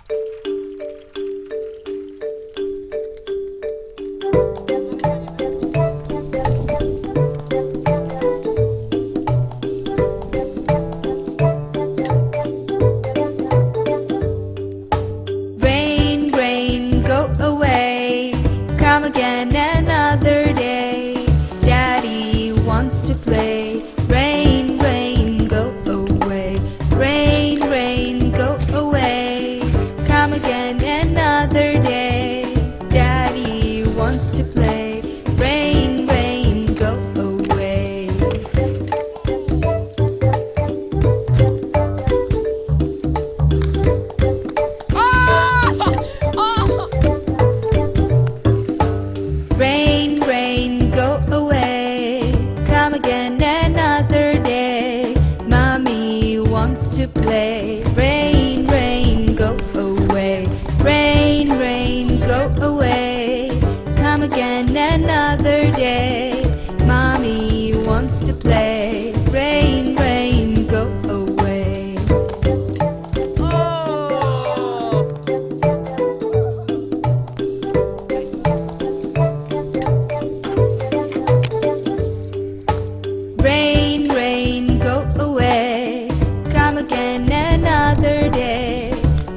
Rain, rain, go away. Come again another day. Daddy wants to play. Rain, rain, go away. Rain, rain, go away. Come again another day. Daddy wants to play. Rain, rain, go away. Rain, rain, go away. Come again another day. Mommy wants to play. Rain, rain, go away. Rain, rain, go away. Come again another day. Mommy wants to play. Rain, rain, go away. Rain, rain, go away. Come again another day.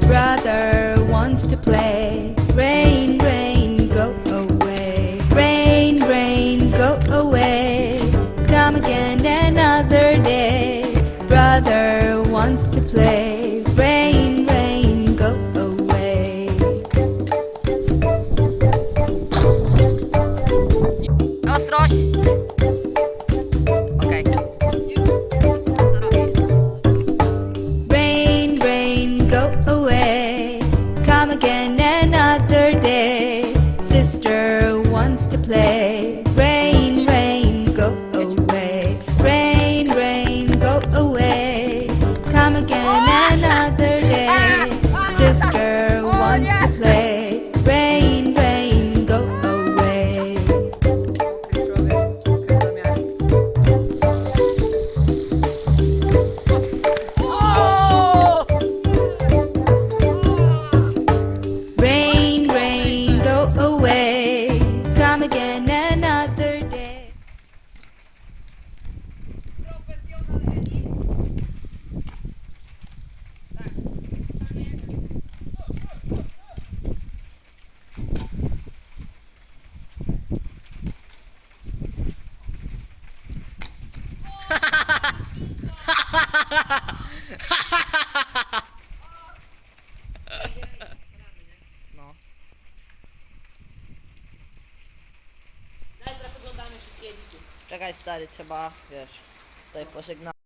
Brother wants to play. Rain, rain, go away. Rain, rain, go away. Come again another day. Brother wants to play. Rain, rain, go away. Ostrość! Okej. Rain, rain, go away. Come again another day. Sister wants to play. Rain, rain, go away. Rain, rain, go away. Come again another day. Sister wants to play. Rain, rain, go away. Rain, rain, go away. Come again another day. No. Teraz oglądamy wszystkie edity. Czekaj stary, trzeba, wiesz, tutaj pożegnać.